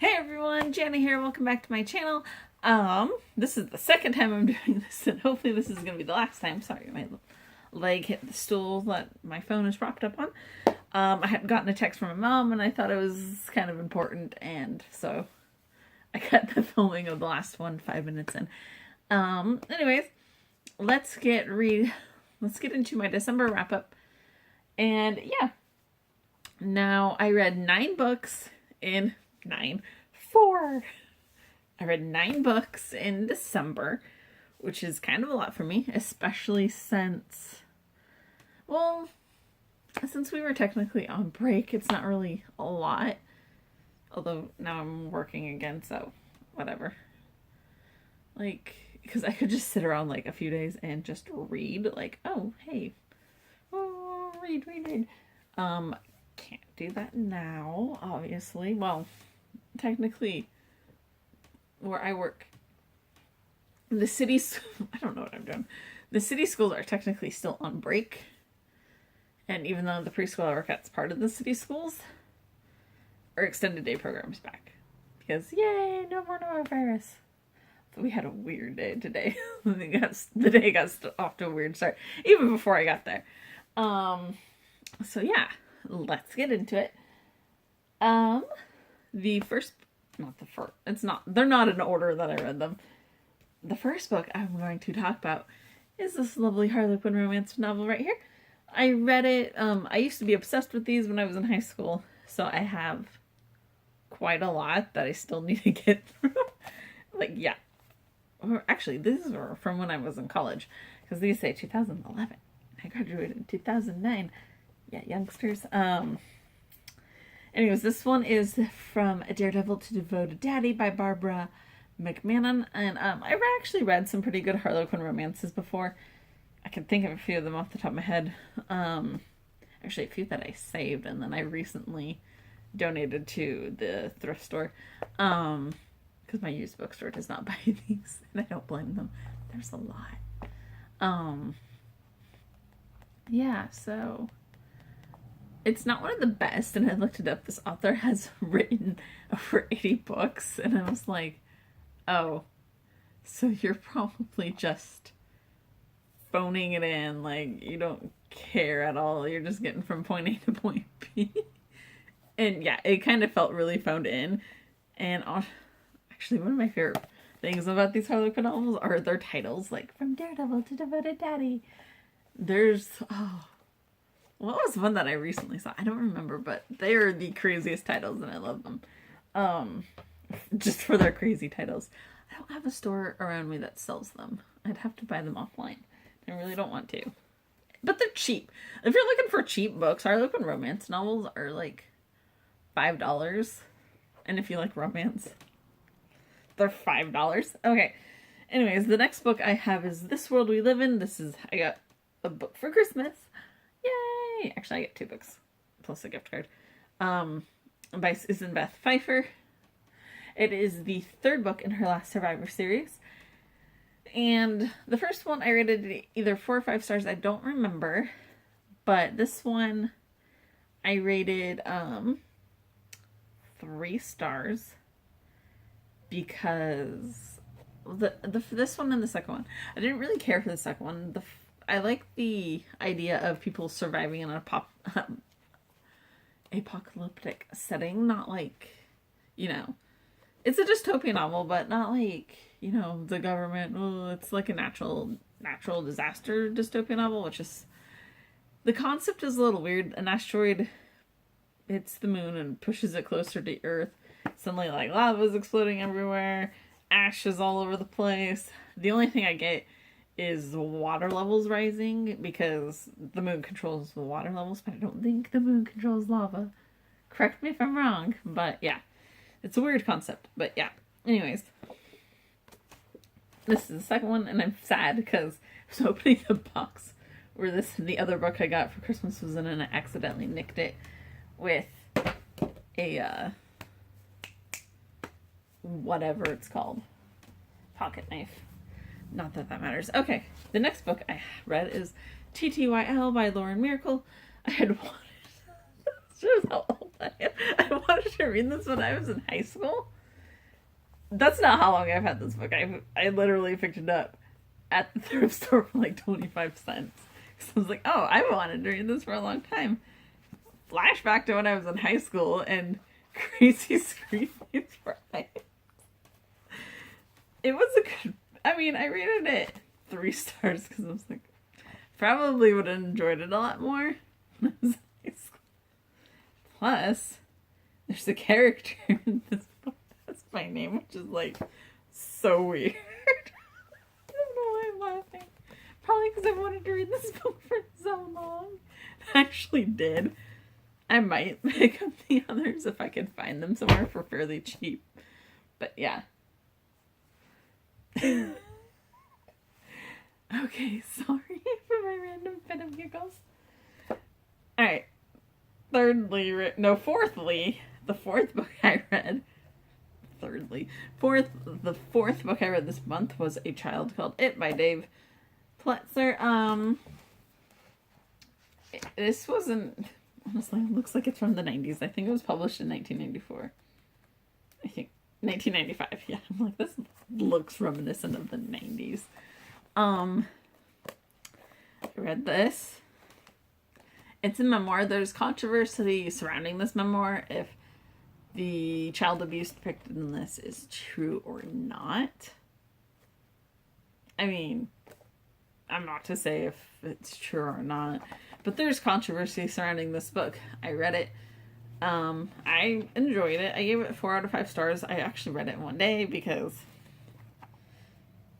Hey everyone, Jenny here. Welcome back to my channel. This is the second time I'm doing this, and hopefully this is gonna be the last time. Sorry, my leg hit the stool that my phone is propped up on. I had gotten a text from my mom, and I thought it was kind of important, and so I cut the filming of the last one 5 minutes in. Anyways, let's get into my December wrap up, and yeah. Now I read 9 books in 4. I read 9 books in December, which is kind of a lot for me, especially since we were technically on break. It's not really a lot, although now I'm working again, so whatever. Like, because I could just sit around like a few days and just read, like, oh, hey, oh, read. Can't do that now, obviously. Well, technically, where I work, the cities, I don't know what I'm doing. The city schools are technically still on break. And even though the preschool I work at is part of the city schools, our extended day program is back. Because, yay, no more norovirus. But we had a weird day today. The day got off to a weird start, even before I got there. So yeah, let's get into it. They're not in order that I read them. The first book I'm going to talk about is this lovely Harlequin romance novel right here. I read it, I used to be obsessed with these when I was in high school, so I have quite a lot that I still need to get through. Like, yeah. Or actually, these were from when I was in college, because these say 2011. I graduated in 2009. Yeah, youngsters. Anyways, this one is from A Daredevil to Devoted Daddy by Barbara McMannon. And I've actually read some pretty good Harlequin romances before. I can think of a few of them off the top of my head. Actually, a few that I saved and then I recently donated to the thrift store. Because my used bookstore does not buy these, and I don't blame them. There's a lot. Yeah, so it's not one of the best, and I looked it up. This author has written over 80 books, and I was like, oh, so you're probably just phoning it in, like, you don't care at all. You're just getting from point A to point B. And yeah, it kind of felt really phoned in. And actually, one of my favorite things about these Harlequin novels are their titles, like From Daredevil to Devoted Daddy. There's, what was one that I recently saw? I don't remember, but they are the craziest titles, and I love them. Just for their crazy titles. I don't have a store around me that sells them. I'd have to buy them offline. I really don't want to. But they're cheap. If you're looking for cheap books, Harlequin romance novels are like $5. And if you like romance, they're $5. Okay. Anyways, the next book I have is This World We Live In. I got a book for Christmas. Yay! Actually, I get 2 books plus a gift card. By Susan Beth Pfeiffer. It is the 3rd book in her Last Survivor series. And the first one I rated either 4 or 5 stars. I don't remember. But this one I rated 3 stars because this one and the second one, I didn't really care for the second one. I like the idea of people surviving in an apocalyptic setting, not like, it's a dystopian novel, but not like, the government. It's like a natural disaster dystopian novel, which is, the concept is a little weird. An asteroid hits the moon and pushes it closer to Earth. Suddenly, like, lava is exploding everywhere. Ash is all over the place. The only thing I get is water levels rising because the moon controls the water levels, but I don't think the moon controls lava. Correct me if I'm wrong, but yeah. It's a weird concept, but yeah. Anyways. This is the second one, and I'm sad because I was opening the box where the other book I got for Christmas was in, and I accidentally nicked it with a, whatever it's called. Pocket knife. Not that matters. Okay, the next book I read is TTYL by Lauren Miracle. I had wanted shows how old I am. I wanted to read this when I was in high school. That's not how long I've had this book. I literally picked it up at the thrift store for like 25 cents. So I was like, oh, I've wanted to read this for a long time. Flashback to when I was in high school and Crazy Screenplays for Ice. It was a good, I mean, I rated it 3 stars because I was like, probably would have enjoyed it a lot more when I was in high school. Plus, there's a character in this book that's my name, which is like so weird. I don't know why I'm laughing. Probably because I wanted to read this book for so long. I actually did. I might pick up the others if I could find them somewhere for fairly cheap. But yeah. Okay, sorry for my random fit of giggles. Alright. Fourthly, the fourth book I read. The fourth book I read this month was A Child Called It by Dave Pletzer. This wasn't, honestly, it looks like it's from the 90s. I think it was published in 1994. I think 1995. Yeah, I'm like, this looks reminiscent of the 90s. I read this. It's a memoir. There's controversy surrounding this memoir if the child abuse depicted in this is true or not. I mean, I'm not to say if it's true or not, but there's controversy surrounding this book. I read it. I enjoyed it. I gave it 4 out of 5 stars. I actually read it in one day because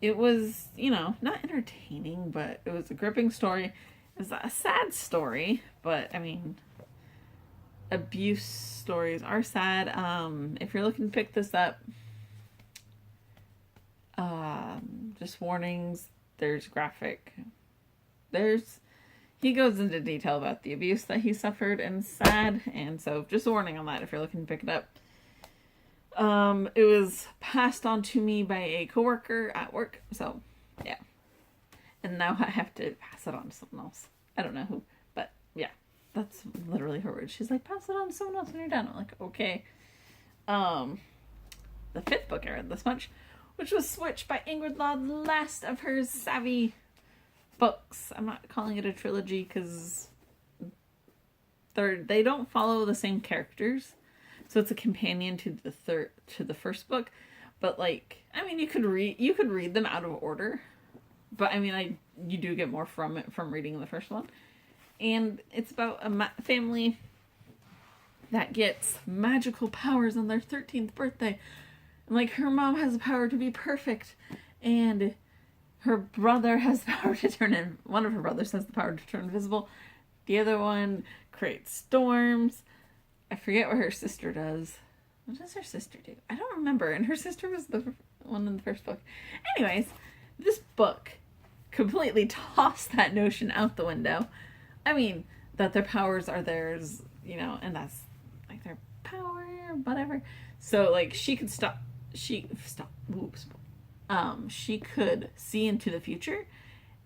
it was, not entertaining, but it was a gripping story. It was a sad story, but I mean, abuse stories are sad. If you're looking to pick this up, just warnings, he goes into detail about the abuse that he suffered and it's sad, and so just a warning on that if you're looking to pick it up. It was passed on to me by a coworker at work, so yeah. And now I have to pass it on to someone else. I don't know who, but yeah. That's literally her word. She's like, pass it on to someone else when you're done. I'm like, okay. The 5th book I read this much, which was Switch by Ingrid Law, the last of her savvy books. I'm not calling it a trilogy because they don't follow the same characters. So it's a companion to the first book. But like, I mean, you could read them out of order. But I mean, you do get more from it from reading the first one. And it's about a family that gets magical powers on their 13th birthday. And like, her mom has the power to be perfect. And her brother has the power to one of her brothers has the power to turn invisible. The other one creates storms. I forget what her sister does. What does her sister do? I don't remember. And her sister was the one in the first book. Anyways, this book completely tossed that notion out the window. I mean, that their powers are theirs, and that's like their power, whatever. So like, she could she could see into the future,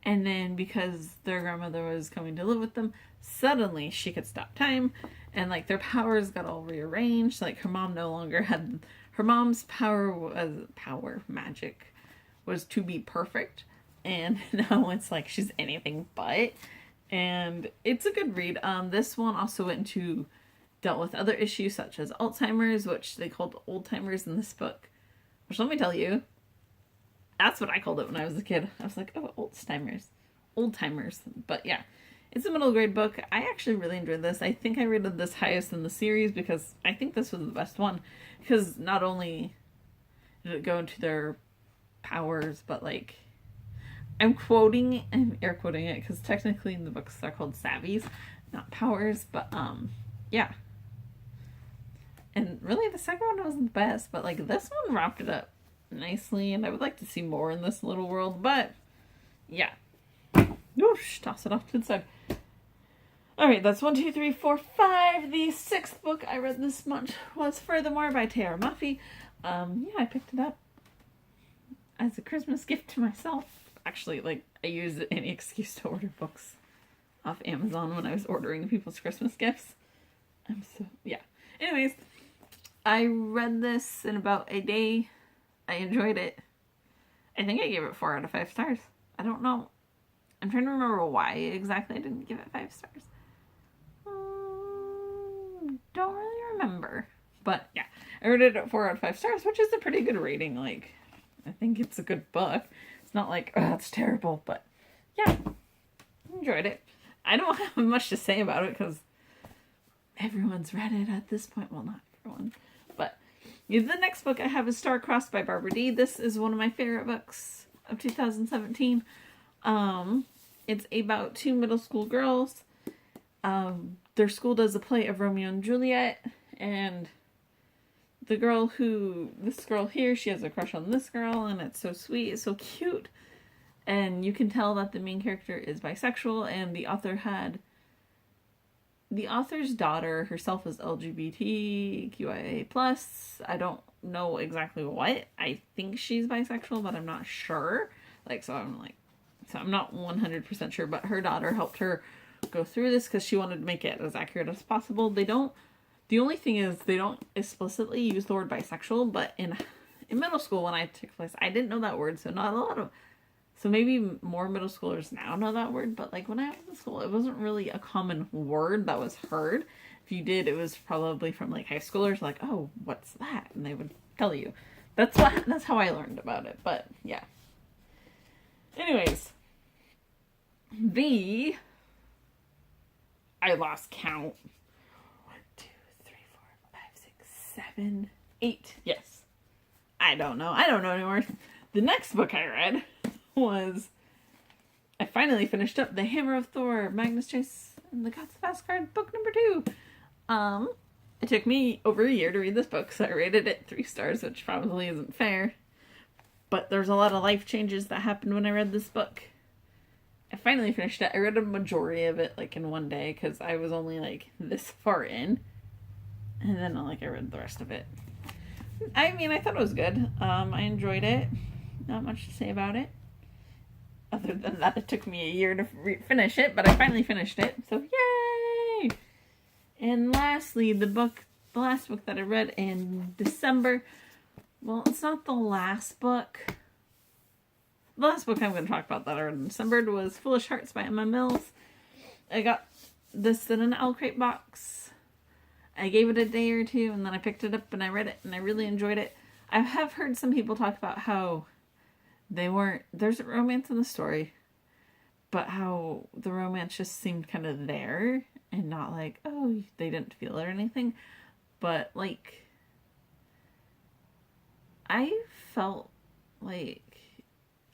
and then because their grandmother was coming to live with them, suddenly she could stop time, and like their powers got all rearranged. Like, her mom no longer had, her mom's magic was to be perfect, and now it's like she's anything but. And it's a good read. This one also dealt with other issues such as Alzheimer's, which they called old timers in this book. Which, let me tell you, that's what I called it when I was a kid. I was like, oh, old timers. But yeah, it's a middle grade book. I actually really enjoyed this. I think I rated this highest in the series because I think this was the best one. Because not only did it go into their powers, but like, I'm air quoting it because technically in the books they're called savvies, not powers, but yeah. And really the second one wasn't the best, but like this one wrapped it up nicely, and I would like to see more in this little world, but yeah. Whoosh, toss it off to the side. Alright, that's 1, 2, 3, 4, 5. The 6th book I read this month was Furthermore by Taylor Mafi. Yeah, I picked it up as a Christmas gift to myself. Actually, like, I used any excuse to order books off Amazon when I was ordering people's Christmas gifts. Yeah. Anyways, I read this in about a day. I enjoyed it. I think I gave it 4 out of 5 stars. I don't know. I'm trying to remember why exactly I didn't give it 5 stars. Don't really remember. But yeah, I rated it 4 out of 5 stars, which is a pretty good rating. Like, I think it's a good book. It's not like, oh, it's terrible, but yeah, enjoyed it. I don't have much to say about it because everyone's read it at this point. Well, not everyone, but the next book I have is Star-Crossed by Barbara Dee. This is one of my favorite books of 2017. It's about 2 middle school girls. Their school does a play of Romeo and Juliet, and this girl here, she has a crush on this girl, and it's so sweet, it's so cute. And you can tell that the main character is bisexual, and the author's daughter herself is LGBTQIA+. I don't know exactly what. I think she's bisexual, but I'm not sure. So I'm not 100% sure, but her daughter helped her go through this because she wanted to make it as accurate as possible. The only thing is they don't explicitly use the word bisexual, but in middle school when I took place, I didn't know that word, so maybe more middle schoolers now know that word, but when I was in school, it wasn't really a common word that was heard. If you did, it was probably from high schoolers, oh, what's that? And they would tell you. That's how I learned about it, but yeah. Anyways, I lost count. 1, 2, 3, 4, 5, 6, 7, 8. Yes. I don't know anymore. The next book I read was, I finally finished up The Hammer of Thor, Magnus Chase and the Gods of Asgard, book number 2. It took me over a year to read this book, so I rated it 3 stars, which probably isn't fair. But there's a lot of life changes that happened when I read this book. I finally finished it. I read a majority of it in one day because I was only this far in. And then I read the rest of it. I mean, I thought it was good. I enjoyed it. Not much to say about it. Other than that, it took me a year to finish it, but I finally finished it. So, yay! And lastly, the last book that I read in December. Well, it's not the last book. The last book I'm going to talk about that I read in December was Foolish Hearts by Emma Mills. I got this in an Owl Crate box. I gave it a day or two, and then I picked it up and I read it, and I really enjoyed it. I have heard some people talk about how there's a romance in the story, but how the romance just seemed kind of there, and not oh, they didn't feel it or anything. But, I felt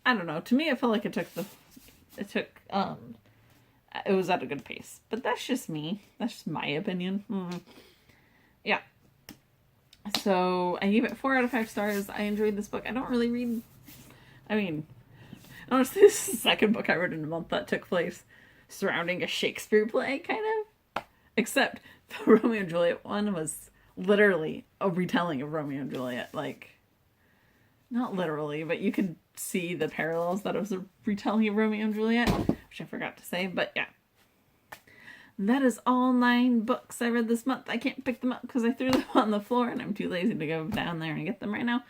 I don't know. To me, it felt like it was at a good pace. But that's just me. That's just my opinion. Yeah. So, I gave it 4 out of 5 stars. I enjoyed this book. I don't really read... honestly, this is the second book I read in a month that took place surrounding a Shakespeare play, kind of. Except the Romeo and Juliet one was literally a retelling of Romeo and Juliet. Not literally, but you could see the parallels that it was a retelling of Romeo and Juliet, which I forgot to say, but yeah. That is all 9 books I read this month. I can't pick them up because I threw them on the floor and I'm too lazy to go down there and get them right now.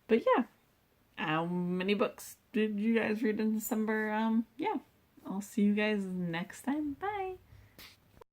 But yeah. How many books did you guys read in December? Yeah. I'll see you guys next time. Bye.